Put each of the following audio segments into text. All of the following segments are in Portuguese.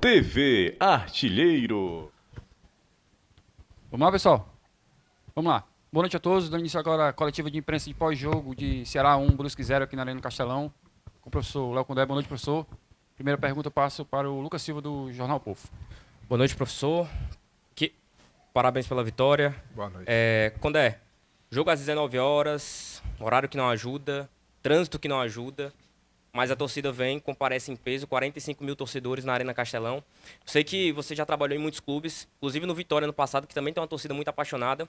TV Artilheiro. Vamos lá, pessoal. Vamos lá. Boa noite a todos. Dando início agora a coletiva de imprensa de pós-jogo de Ceará 1, Brusque 0 aqui na Arena Castelão. Com o professor Léo Condé. Boa noite, professor. Primeira pergunta eu passo para o Lucas Silva, do Jornal Povo. Boa noite, professor. Parabéns pela vitória. Boa noite. Condé, jogo às 19 horas, horário que não ajuda, trânsito que não ajuda, mas a torcida vem, comparece em peso, 45 mil torcedores na Arena Castelão. Sei que você já trabalhou em muitos clubes, inclusive no Vitória no passado, que também tem uma torcida muito apaixonada,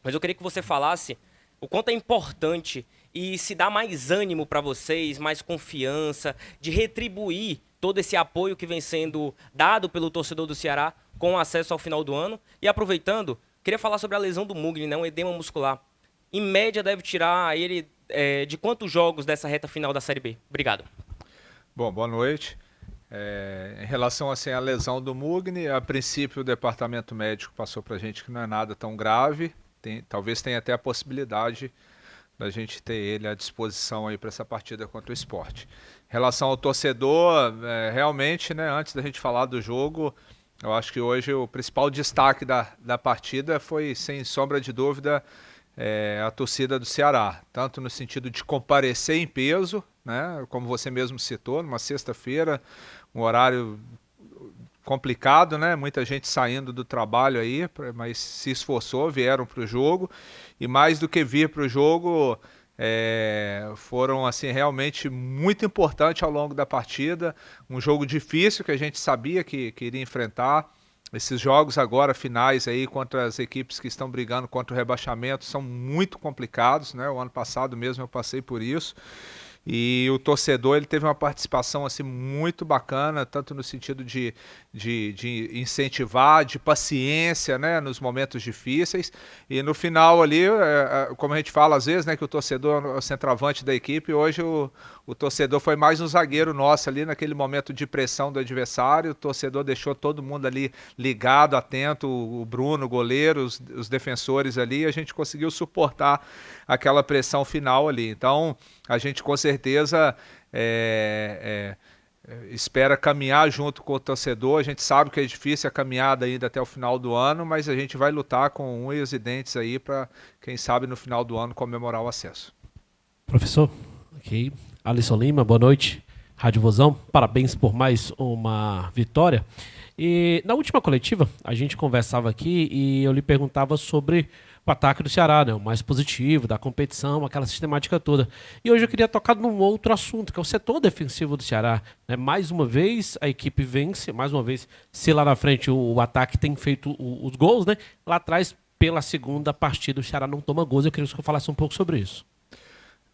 mas eu queria que você falasse o quanto é importante e se dá mais ânimo para vocês, mais confiança, de retribuir todo esse apoio que vem sendo dado pelo torcedor do Ceará com acesso ao final do ano. E aproveitando, queria falar sobre a lesão do Mugni, né? Um edema muscular. Em média, deve tirar ele de quantos jogos dessa reta final da Série B? Obrigado. Bom, boa noite. Em relação assim, à lesão do Mugni, a princípio o departamento médico passou para a gente que não é nada tão grave. Talvez tenha até a possibilidade da gente ter ele à disposição aí para essa partida contra o Sport. Em relação ao torcedor, realmente, né, antes da gente falar do jogo, eu acho que hoje o principal destaque da partida foi, sem sombra de dúvida, a torcida do Ceará, tanto no sentido de comparecer em peso, né, como você mesmo citou, numa sexta-feira, um horário complicado, né? Muita gente saindo do trabalho aí, mas se esforçou, vieram para o jogo, e mais do que vir para o jogo, foram assim realmente muito importantes ao longo da partida, um jogo difícil que a gente sabia que iria enfrentar. Esses jogos agora finais aí contra as equipes que estão brigando contra o rebaixamento são muito complicados, né? O ano passado mesmo eu passei por isso. E o torcedor ele teve uma participação assim, muito bacana, tanto no sentido de incentivar, de paciência, né, nos momentos difíceis. E no final ali, como a gente fala às vezes, né, que o torcedor é o centroavante da equipe, hoje o torcedor foi mais um zagueiro nosso ali naquele momento de pressão do adversário. O torcedor deixou todo mundo ali ligado, atento, o Bruno, o goleiro, os defensores ali, e a gente conseguiu suportar aquela pressão final ali. Então, a gente com certeza espera caminhar junto com o torcedor. A gente sabe que é difícil a caminhada ainda até o final do ano, mas a gente vai lutar com unhas e dentes aí para, quem sabe, no final do ano comemorar o acesso. Professor, ok. Alisson Lima, boa noite. Rádio Vozão, parabéns por mais uma vitória. E na última coletiva, a gente conversava aqui e eu lhe perguntava sobre o ataque do Ceará, né? O mais positivo, da competição, aquela sistemática toda. E hoje eu queria tocar num outro assunto, que é o setor defensivo do Ceará, né? Mais uma vez a equipe vence, mais uma vez, se lá na frente o ataque tem feito os gols, né? Lá atrás, pela segunda partida, o Ceará não toma gols. Eu queria que você falasse um pouco sobre isso.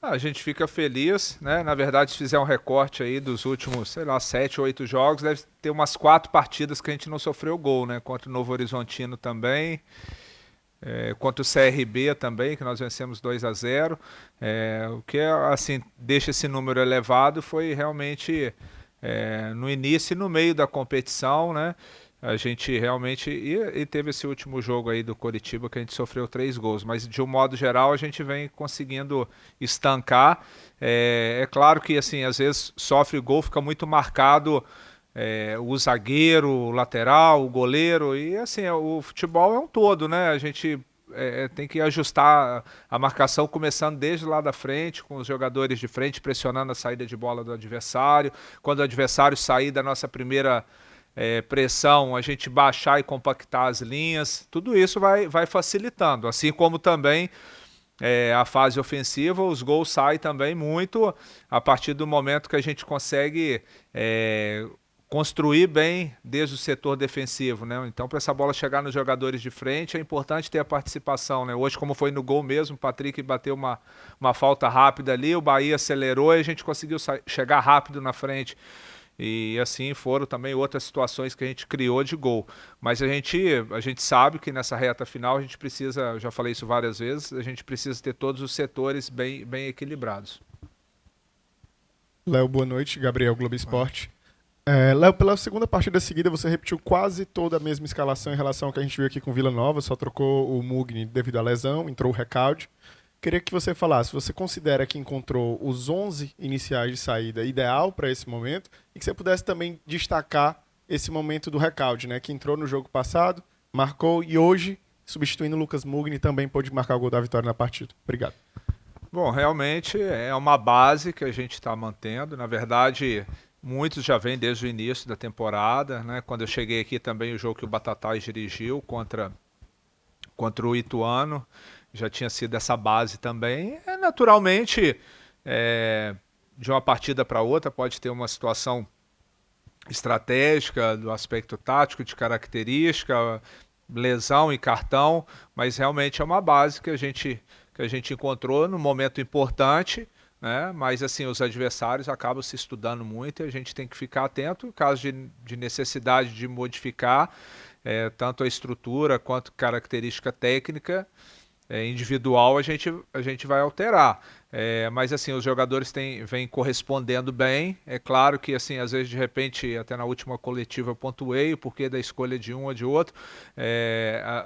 A gente fica feliz, né? Na verdade, se fizer um recorte aí dos últimos, sei lá, 7 ou 8 jogos, deve ter umas 4 partidas que a gente não sofreu gol, né? Contra o Novo Horizontino também, contra o CRB também, que nós vencemos 2-0. O que, assim, deixa esse número elevado foi realmente no início e no meio da competição, né? A gente realmente... E teve esse último jogo aí do Coritiba que a gente sofreu 3 gols. Mas, de um modo geral, a gente vem conseguindo estancar. É claro que, assim, às vezes sofre gol, fica muito marcado o zagueiro, o lateral, o goleiro. E, assim, o futebol é um todo, né? A gente tem que ajustar a marcação começando desde lá da frente, com os jogadores de frente pressionando a saída de bola do adversário. Quando o adversário sair da nossa primeira... pressão, a gente baixar e compactar as linhas, tudo isso vai facilitando, assim como também a fase ofensiva, os gols saem também muito a partir do momento que a gente consegue construir bem desde o setor defensivo, né? Então, para essa bola chegar nos jogadores de frente, é importante ter a participação, né? Hoje, como foi no gol mesmo, o Patrick bateu uma falta rápida ali, o Bahia acelerou e a gente conseguiu chegar rápido na frente. E assim foram também outras situações que a gente criou de gol. Mas a gente sabe que nessa reta final a gente precisa, eu já falei isso várias vezes, a gente precisa ter todos os setores bem equilibrados. Léo, boa noite. Gabriel, Globo Esporte. Léo, pela segunda partida seguida você repetiu quase toda a mesma escalação em relação ao que a gente viu aqui com o Vila Nova, só trocou o Mugni devido à lesão, entrou o Recalde. Queria que você falasse, você considera que encontrou os 11 iniciais de saída ideal para esse momento e que você pudesse também destacar esse momento do Recalde, né? Que entrou no jogo passado, marcou e hoje, substituindo o Lucas Mugni, também pôde marcar o gol da vitória na partida. Obrigado. Bom, realmente é uma base que a gente está mantendo. Na verdade, muitos já vêm desde o início da temporada, né? Quando eu cheguei aqui também, o jogo que o Batatais dirigiu contra o Ituano, já tinha sido essa base também. Naturalmente, de uma partida para outra, pode ter uma situação estratégica, do aspecto tático, de característica, lesão e cartão, mas realmente é uma base que a gente encontrou no momento importante, né? Mas assim, os adversários acabam se estudando muito e a gente tem que ficar atento em caso de necessidade de modificar tanto a estrutura quanto característica técnica individual, a gente vai alterar. Mas assim, os jogadores vêm correspondendo bem. É claro que assim, às vezes de repente, até na última coletiva eu pontuei o porquê da escolha de um ou de outro.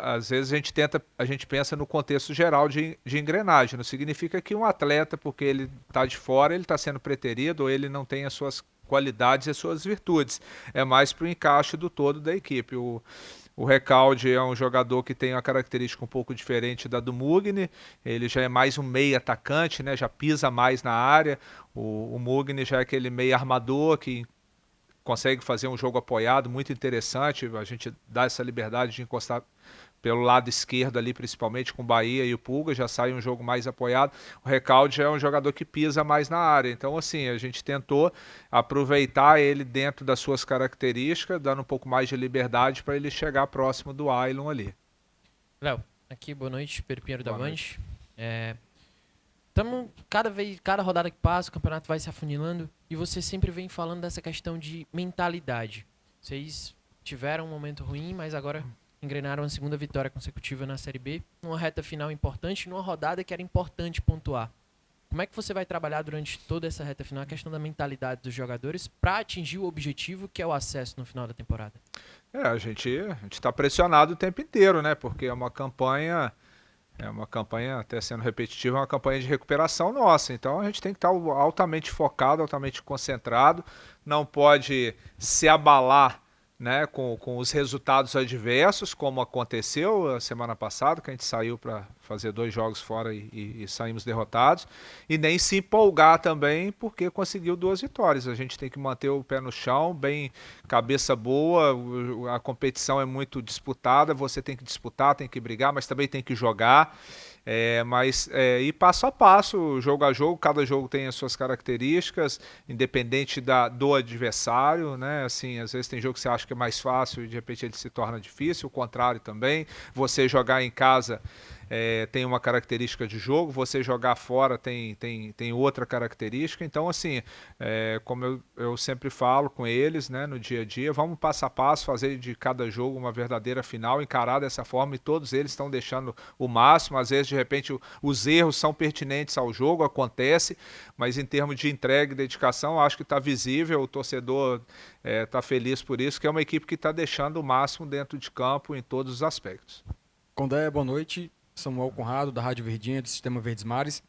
Às vezes a gente pensa no contexto geral de engrenagem. Não significa que um atleta, porque ele está de fora, ele está sendo preterido ou ele não tem as suas qualidades e as suas virtudes. É mais para o encaixe do todo da equipe. O Recalde é um jogador que tem uma característica um pouco diferente da do Mugni. Ele já é mais um meia atacante, né? Já pisa mais na área. O Mugni já é aquele meia armador que consegue fazer um jogo apoiado muito interessante. A gente dá essa liberdade de encostar pelo lado esquerdo ali, principalmente com o Bahia e o Pulga, já sai um jogo mais apoiado. O Recalde é um jogador que pisa mais na área. Então, assim, a gente tentou aproveitar ele dentro das suas características, dando um pouco mais de liberdade para ele chegar próximo do Ailon ali. Léo, aqui, boa noite, Pedro Pinheiro da Boa Band. noite. Cada rodada que passa, o campeonato vai se afunilando e você sempre vem falando dessa questão de mentalidade. Vocês tiveram um momento ruim, mas agora engrenaram a segunda vitória consecutiva na Série B, numa reta final importante, numa rodada que era importante pontuar. Como é que você vai trabalhar durante toda essa reta final a questão da mentalidade dos jogadores para atingir o objetivo que é o acesso no final da temporada? A gente está pressionado o tempo inteiro, né? Porque é uma campanha, até sendo repetitiva, é uma campanha de recuperação nossa. Então a gente tem que estar altamente focado, altamente concentrado, não pode se abalar, né, com os resultados adversos, como aconteceu a semana passada, que a gente saiu para fazer 2 jogos fora e saímos derrotados, e nem se empolgar também porque conseguiu 2 vitórias. A gente tem que manter o pé no chão, bem cabeça boa, a competição é muito disputada, você tem que disputar, tem que brigar, mas também tem que jogar. E passo a passo, jogo a jogo, cada jogo tem as suas características, independente do adversário, né? Assim, às vezes tem jogo que você acha que é mais fácil e de repente ele se torna difícil, o contrário também. Você jogar em casa tem uma característica de jogo, você jogar fora tem outra característica. Então, assim, como eu sempre falo com eles, né, no dia a dia, vamos passo a passo, fazer de cada jogo uma verdadeira final, encarar dessa forma, e todos eles estão deixando o máximo. Às vezes, de repente, os erros são pertinentes ao jogo, acontece, mas em termos de entrega e dedicação, acho que está visível, o torcedor está feliz por isso, que é uma equipe que está deixando o máximo dentro de campo em todos os aspectos. Condé, boa noite. Samuel Conrado, da Rádio Verdinha, do Sistema Verdes Mares.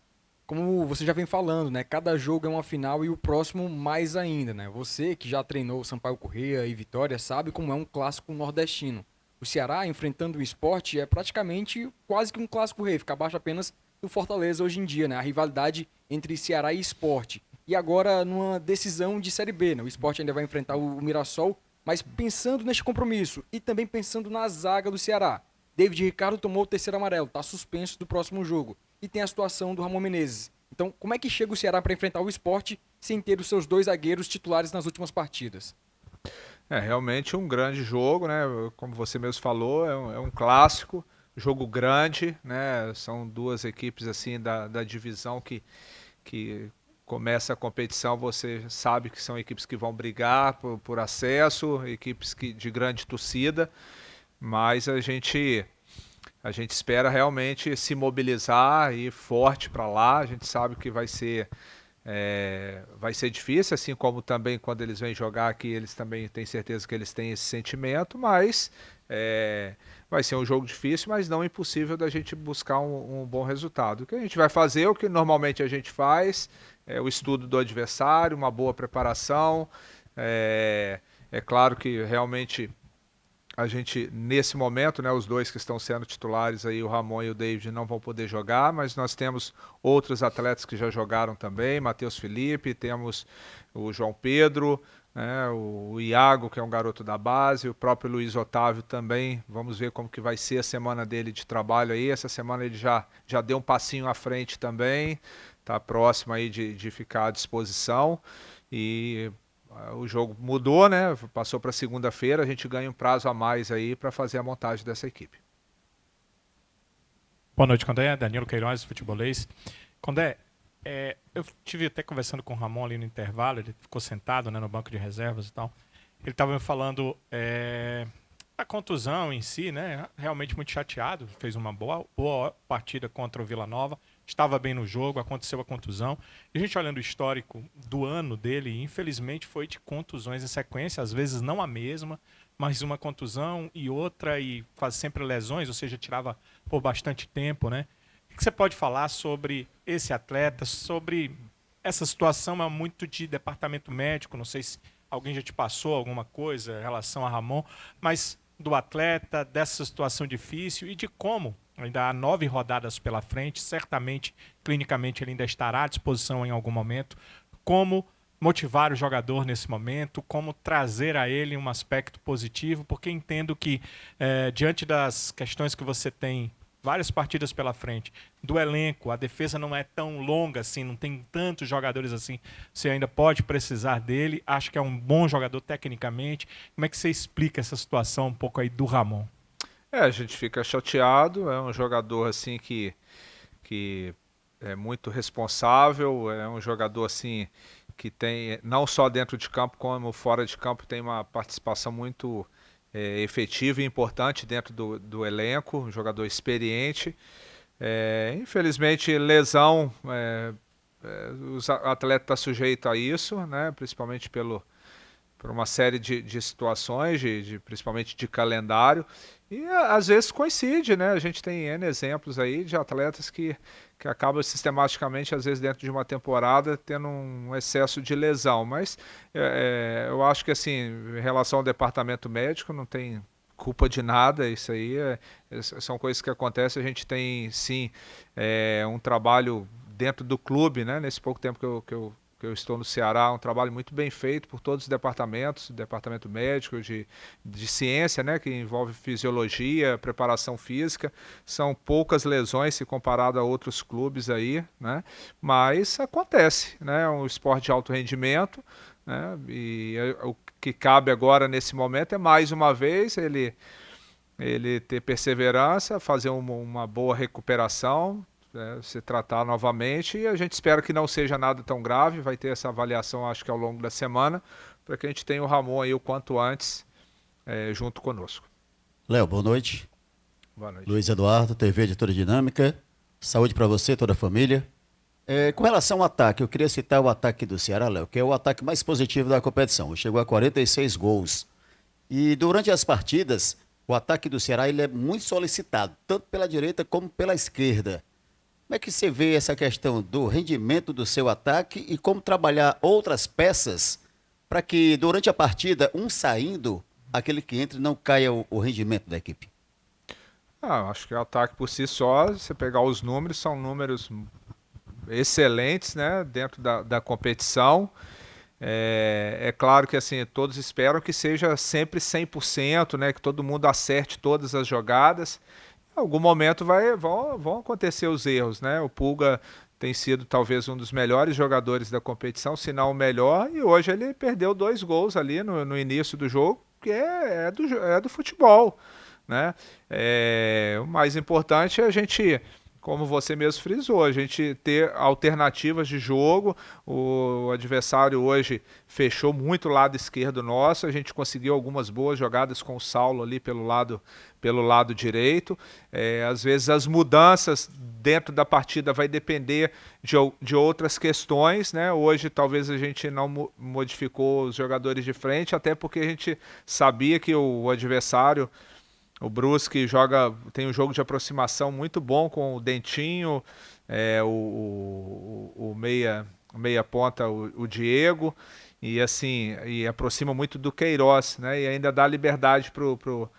Como você já vem falando, né? Cada jogo é uma final e o próximo mais ainda, né? Você que já treinou Sampaio Corrêa e Vitória sabe como é um clássico nordestino. O Ceará enfrentando o Sport é praticamente quase que um clássico rei, fica abaixo apenas do Fortaleza hoje em dia, né? A rivalidade entre Ceará e Sport. E agora numa decisão de Série B, né? O Sport ainda vai enfrentar o Mirassol, mas pensando neste compromisso e também pensando na zaga do Ceará. David Ricardo tomou o 3º amarelo, está suspenso do próximo jogo. E tem a situação do Ramon Menezes. Então, como é que chega o Ceará para enfrentar o Sport sem ter os seus 2 zagueiros titulares nas últimas partidas? Realmente um grande jogo, né? Como você mesmo falou, é um clássico, jogo grande, né? São 2 equipes assim da divisão que começa a competição, você sabe que são equipes que vão brigar por acesso, equipes de grande torcida. Mas a gente espera realmente se mobilizar e ir forte para lá. A gente sabe que vai ser difícil, assim como também quando eles vêm jogar aqui, eles também têm certeza que eles têm esse sentimento, mas vai ser um jogo difícil, mas não impossível da gente buscar um bom resultado. O que a gente vai fazer, o que normalmente a gente faz, é o estudo do adversário, uma boa preparação, É claro que realmente a gente, nesse momento, né, os dois que estão sendo titulares aí, o Ramon e o David, não vão poder jogar, mas nós temos outros atletas que já jogaram também, Matheus Felipe, temos o João Pedro, né, o Iago, que é um garoto da base, o próprio Luiz Otávio também. Vamos ver como que vai ser a semana dele de trabalho aí. Essa semana ele já deu um passinho à frente também, está próximo aí de ficar à disposição. E o jogo mudou, né? Passou para segunda-feira, a gente ganha um prazo a mais aí para fazer a montagem dessa equipe. Boa noite, Condé. Danilo Queiroz, futebolês. Condé, eu tive até conversando com o Ramon ali no intervalo, ele ficou sentado, né, no banco de reservas e tal. Ele estava me falando a contusão em si, né? Realmente muito chateado, fez uma boa partida contra o Vila Nova, estava bem no jogo, aconteceu a contusão. E a gente olhando o histórico do ano dele, infelizmente foi de contusões em sequência, às vezes não a mesma, mas uma contusão e outra, e faz sempre lesões, ou seja, tirava por bastante tempo, né? O que você pode falar sobre esse atleta, sobre essa situação? É muito de departamento médico, não sei se alguém já te passou alguma coisa em relação a Ramon, mas do atleta, dessa situação difícil e de como ainda há 9 rodadas pela frente, certamente, clinicamente, ele ainda estará à disposição em algum momento, como motivar o jogador nesse momento, como trazer a ele um aspecto positivo, porque entendo que, diante das questões que você tem, várias partidas pela frente, do elenco, a defesa não é tão longa assim, não tem tantos jogadores assim, você ainda pode precisar dele, acho que é um bom jogador tecnicamente. Como é que você explica essa situação um pouco aí do Ramon? A gente fica chateado, é um jogador assim que é muito responsável, é um jogador assim que tem, não só dentro de campo como fora de campo, tem uma participação muito efetiva e importante dentro do elenco, um jogador experiente. Infelizmente, lesão, o atleta está sujeito a isso, né? Principalmente por uma série de situações, principalmente de calendário, e às vezes coincide, né? A gente tem N exemplos aí de atletas que acabam sistematicamente, às vezes dentro de uma temporada, tendo um excesso de lesão, mas eu acho que assim, em relação ao departamento médico, não tem culpa de nada, isso aí são coisas que acontecem. A gente tem sim um trabalho dentro do clube, né? Nesse pouco tempo que eu estou no Ceará, um trabalho muito bem feito por todos os departamentos, departamento médico, de ciência, né, que envolve fisiologia, preparação física. São poucas lesões se comparado a outros clubes aí, né, mas acontece, né, é um esporte de alto rendimento, né, e o que cabe agora nesse momento é mais uma vez ele ter perseverança, fazer uma boa recuperação, se tratar novamente, e a gente espera que não seja nada tão grave. Vai ter essa avaliação, acho que ao longo da semana, para que a gente tenha o Ramon aí o quanto antes junto conosco. Léo, boa noite. Boa noite. Luiz Eduardo, TV Editora Dinâmica. Saúde para você, toda a família. Com relação ao ataque, eu queria citar o ataque do Ceará, Léo, que é o ataque mais positivo da competição. Chegou a 46 gols. E durante as partidas, o ataque do Ceará ele é muito solicitado, tanto pela direita como pela esquerda. Como é que você vê essa questão do rendimento do seu ataque e como trabalhar outras peças para que durante a partida, um saindo, aquele que entra não caia o rendimento da equipe? Acho que o ataque por si só, você pegar os números, são números excelentes, né, dentro da competição. É claro que assim, todos esperam que seja sempre 100%, né, que todo mundo acerte todas as jogadas. Em algum momento vão acontecer os erros, né? O Pulga tem sido talvez um dos melhores jogadores da competição, se não o melhor, e hoje ele perdeu 2 gols ali no início do jogo, que é do futebol, né? O mais importante é a gente, como você mesmo frisou, a gente ter alternativas de jogo. O adversário hoje fechou muito o lado esquerdo nosso, a gente conseguiu algumas boas jogadas com o Saulo ali pelo lado direito. Às vezes as mudanças dentro da partida vai depender de outras questões, né? Hoje talvez a gente não modificou os jogadores de frente, até porque a gente sabia que o adversário, o Brusque, tem um jogo de aproximação muito bom com o Dentinho, o meia ponta, o Diego. e assim, e aproxima muito do Queiroz, né? E ainda dá liberdade pro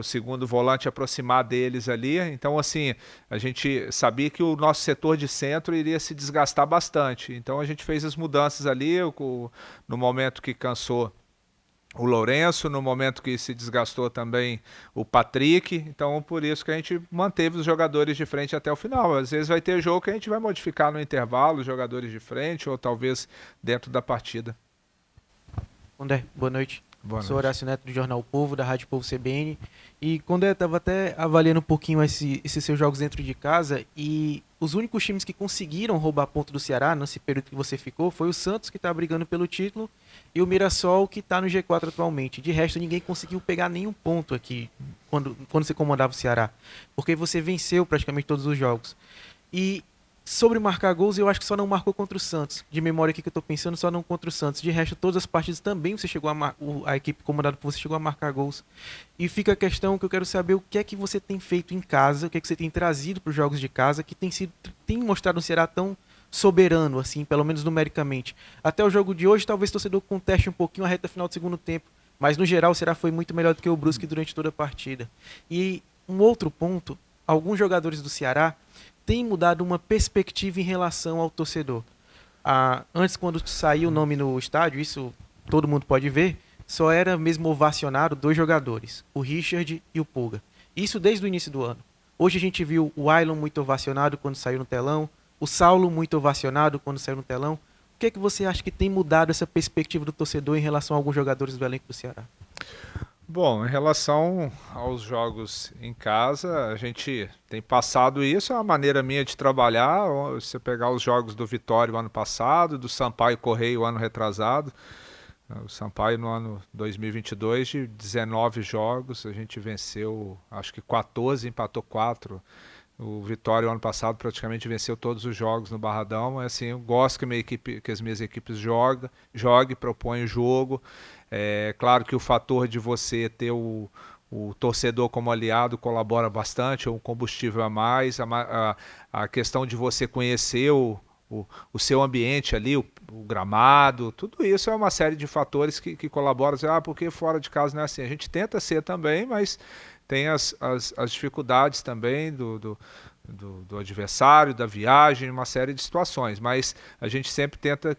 segundo volante aproximar deles ali. Então, assim, a gente sabia que o nosso setor de centro iria se desgastar bastante. Então, a gente fez as mudanças ali, no momento que cansou o Lourenço, no momento que se desgastou também o Patrick. Então, por isso que a gente manteve os jogadores de frente até o final. Às vezes vai ter jogo que a gente vai modificar no intervalo, os jogadores de frente, ou talvez dentro da partida. Condé, boa noite. Boa Sou noite. Horácio Neto do Jornal O Povo, da Rádio Povo CBN. E quando eu estava até avaliando um pouquinho esses seus jogos dentro de casa, e os únicos times que conseguiram roubar ponto do Ceará, nesse período que você ficou, foi o Santos, que está brigando pelo título, e o Mirassol, que está no G4 atualmente. De resto, ninguém conseguiu pegar nenhum ponto aqui, quando você comandava o Ceará, porque você venceu praticamente todos os jogos. E sobre marcar gols, eu acho que só não marcou contra o Santos. De memória aqui que eu tô pensando, só não contra o Santos. De resto, todas as partidas também você chegou a equipe comandada por você chegou a marcar gols. E fica a questão que eu quero saber o que é que você tem feito em casa, o que é que você tem trazido para os jogos de casa, que tem mostrado um Ceará tão soberano, assim, pelo menos numericamente. Até o jogo de hoje, talvez o torcedor conteste um pouquinho a reta final do segundo tempo. Mas, no geral, o Ceará foi muito melhor do que o Brusque durante toda a partida. E um outro ponto, alguns jogadores do Ceará tem mudado uma perspectiva em relação ao torcedor. Antes, quando saiu o nome no estádio, isso todo mundo pode ver, só era mesmo ovacionado 2 jogadores, o Richard e o Pulga. Isso desde o início do ano. Hoje a gente viu o Ailon muito ovacionado quando saiu no telão, o Saulo muito ovacionado quando saiu no telão. O que é que você acha que tem mudado essa perspectiva do torcedor em relação a alguns jogadores do elenco do Ceará? Bom, em relação aos jogos em casa, a gente tem passado isso, é uma maneira minha de trabalhar. Você pegar os jogos do Vitória o ano passado, do Sampaio Correia o ano retrasado, o Sampaio no ano 2022, de 19 jogos, a gente venceu acho que 14, empatou 4. O Vitória o ano passado praticamente venceu todos os jogos no Barradão. Assim, eu gosto que as minhas equipes joguem, propõem o jogo. É claro que o fator de você ter o torcedor como aliado colabora bastante, é um combustível a mais. A questão de você conhecer o seu ambiente ali, o gramado, tudo isso é uma série de fatores que colaboram. Porque fora de casa não é assim. A gente tenta ser também, mas tem as dificuldades também do adversário, da viagem, uma série de situações. Mas a gente sempre tenta,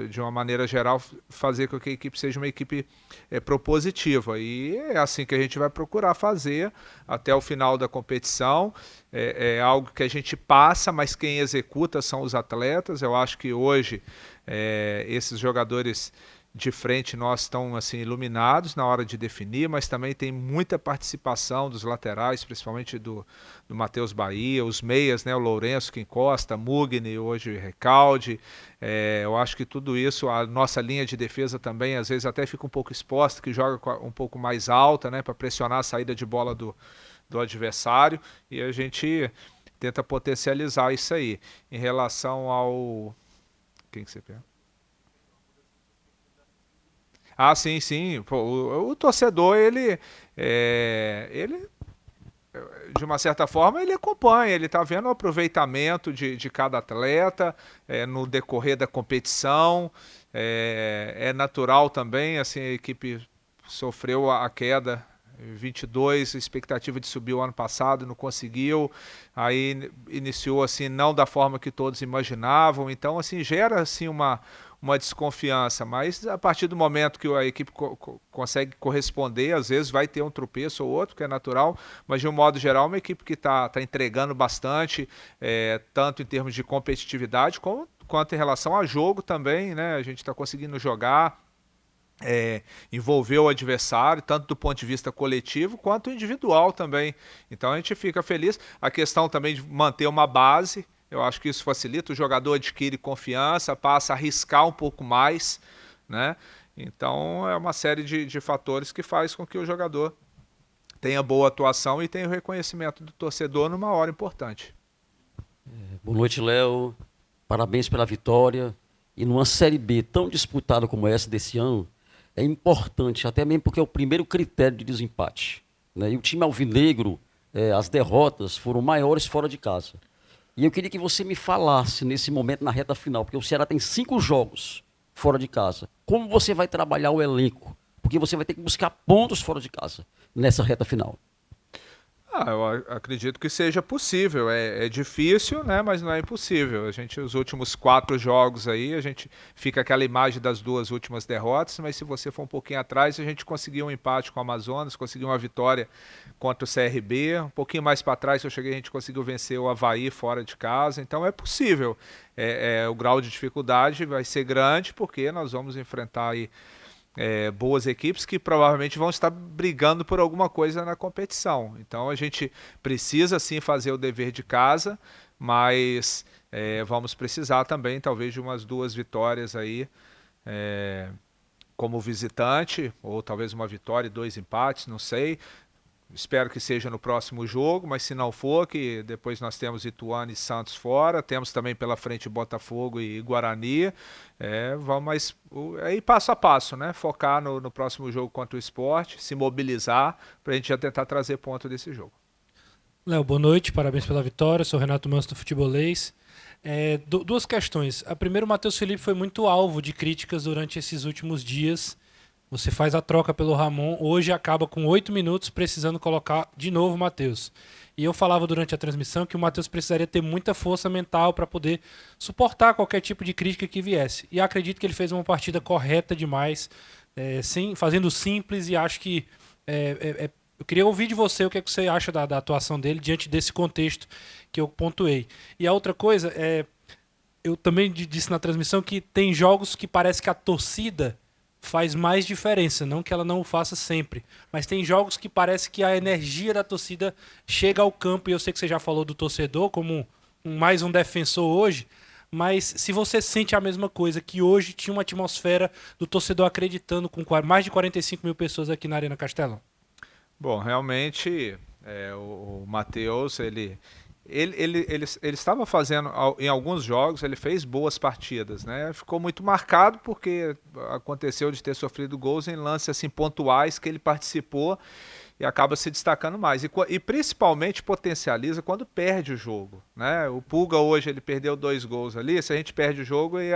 de uma maneira geral, fazer com que a equipe seja uma equipe propositiva. E é assim que a gente vai procurar fazer até o final da competição. É algo que a gente passa, mas quem executa são os atletas. Eu acho que hoje esses jogadores de frente nós estão assim iluminados na hora de definir, mas também tem muita participação dos laterais, principalmente do Matheus Bahia, os meias, né, o Lourenço que encosta, Mugni, hoje Recalde. Eu acho que tudo isso, a nossa linha de defesa também às vezes até fica um pouco exposta, que joga um pouco mais alta, né, para pressionar a saída de bola do adversário, e a gente tenta potencializar isso aí. Em relação ao... Quem que você pega? Sim. Pô, o torcedor, ele, de uma certa forma, ele acompanha, ele está vendo o aproveitamento de cada atleta no decorrer da competição. É natural também, assim, a equipe sofreu a queda 22, expectativa de subir o ano passado, não conseguiu, aí iniciou assim, não da forma que todos imaginavam, então assim, gera assim uma desconfiança, mas a partir do momento que a equipe consegue corresponder, às vezes vai ter um tropeço ou outro, que é natural, mas de um modo geral uma equipe que está entregando bastante, tanto em termos de competitividade, quanto em relação a jogo também, né? A gente está conseguindo jogar, envolver o adversário, tanto do ponto de vista coletivo quanto individual também. Então a gente fica feliz. A questão também de manter uma base, eu acho que isso facilita, o jogador adquire confiança, passa a arriscar um pouco mais, né? Então é uma série de fatores que faz com que o jogador tenha boa atuação e tenha o reconhecimento do torcedor numa hora importante. Boa noite, Léo. Parabéns pela vitória. E numa Série B tão disputada como essa desse ano, é importante, até mesmo porque é o primeiro critério de desempate, né? E o time alvinegro, as derrotas foram maiores fora de casa. E eu queria que você me falasse nesse momento, na reta final, porque o Ceará tem 5 jogos fora de casa. Como você vai trabalhar o elenco? Porque você vai ter que buscar pontos fora de casa nessa reta final. Eu acredito que seja possível. É difícil, né? Mas não é impossível. Os últimos 4 jogos aí, a gente fica aquela imagem das 2 últimas derrotas, mas se você for um pouquinho atrás, a gente conseguiu um empate com o Amazonas, conseguiu uma vitória contra o CRB. Um pouquinho mais para trás que eu cheguei, a gente conseguiu vencer o Avaí fora de casa. Então é possível. O grau de dificuldade vai ser grande, porque nós vamos enfrentar aí boas equipes que provavelmente vão estar brigando por alguma coisa na competição. Então a gente precisa sim fazer o dever de casa, mas vamos precisar também talvez de umas 2 vitórias aí como visitante, ou talvez uma vitória e 2 empates, não sei. Espero que seja no próximo jogo, mas se não for, que depois nós temos Ituano e Santos fora, temos também pela frente Botafogo e Guarani. Vamos aí passo a passo, né? Focar no próximo jogo contra o Sport, se mobilizar para a gente já tentar trazer ponto desse jogo. Léo, boa noite, parabéns pela vitória. Sou Renato Manso do Futebolês. 2 questões. A primeira, o Matheus Felipe foi muito alvo de críticas durante esses últimos dias. Você faz a troca pelo Ramon, hoje acaba com 8 minutos precisando colocar de novo o Matheus. E eu falava durante a transmissão que o Matheus precisaria ter muita força mental para poder suportar qualquer tipo de crítica que viesse. E acredito que ele fez uma partida correta demais, fazendo simples, e acho que eu queria ouvir de você o que você acha da atuação dele diante desse contexto que eu pontuei. E a outra coisa, eu também disse na transmissão que tem jogos que parece que a torcida faz mais diferença, não que ela não o faça sempre, mas tem jogos que parece que a energia da torcida chega ao campo, e eu sei que você já falou do torcedor como mais um defensor hoje, mas se você sente a mesma coisa, que hoje tinha uma atmosfera do torcedor acreditando com mais de 45 mil pessoas aqui na Arena Castelão. Bom, realmente o Matheus, ele estava fazendo, em alguns jogos, ele fez boas partidas, né? Ficou muito marcado porque aconteceu de ter sofrido gols em lances assim, pontuais que ele participou e acaba se destacando mais. E principalmente potencializa quando perde o jogo, né? O Pulga hoje ele perdeu 2 gols ali, se a gente perde o jogo e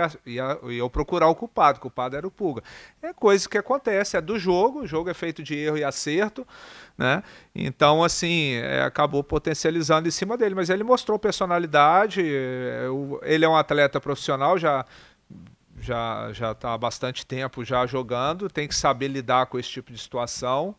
eu procurar o culpado era o Pulga. É coisa que acontece, é do jogo, o jogo é feito de erro e acerto, né? Então, assim, acabou potencializando em cima dele, mas ele mostrou personalidade, ele é um atleta profissional, já está há bastante tempo já jogando, tem que saber lidar com esse tipo de situação,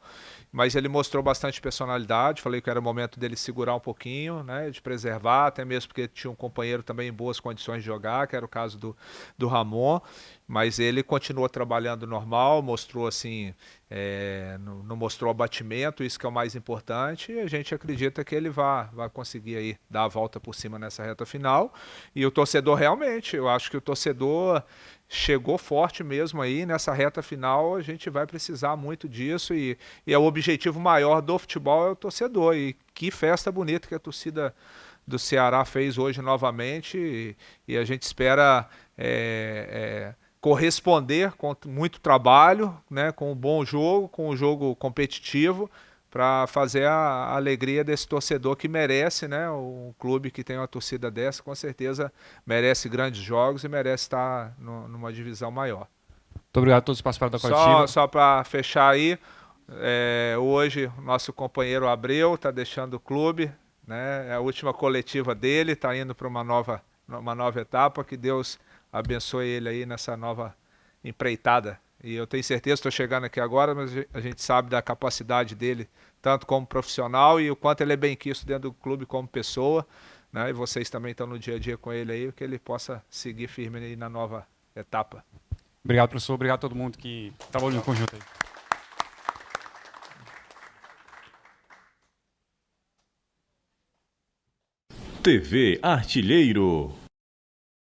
mas ele mostrou bastante personalidade. Falei que era o momento dele segurar um pouquinho, né, de preservar, até mesmo porque tinha um companheiro também em boas condições de jogar, que era o caso do Ramon, mas ele continuou trabalhando normal, mostrou assim, não mostrou abatimento, isso que é o mais importante, e a gente acredita que ele vai conseguir aí dar a volta por cima nessa reta final. E o torcedor realmente, eu acho que o torcedor chegou forte mesmo aí nessa reta final. A gente vai precisar muito disso, e é o objetivo maior do futebol, é o torcedor. E que festa bonita que a torcida do Ceará fez hoje novamente, e a gente espera corresponder com muito trabalho, né, com um bom jogo, com um jogo competitivo, para fazer a alegria desse torcedor que merece, né? Um clube que tem uma torcida dessa, com certeza merece grandes jogos e merece estar numa divisão maior. Muito obrigado a todos que participaram da coletiva. Só para fechar aí, hoje o nosso companheiro Abreu está deixando o clube, né? É a última coletiva dele, está indo para uma nova etapa. Que Deus abençoe ele aí nessa nova empreitada. E eu tenho certeza, estou chegando aqui agora, mas a gente sabe da capacidade dele, tanto como profissional, e o quanto ele é bem quisto dentro do clube como pessoa, né? E vocês também estão no dia a dia com ele aí, que ele possa seguir firme aí na nova etapa. Obrigado, professor. Obrigado a todo mundo que trabalhou no conjunto aí. TV Artilheiro.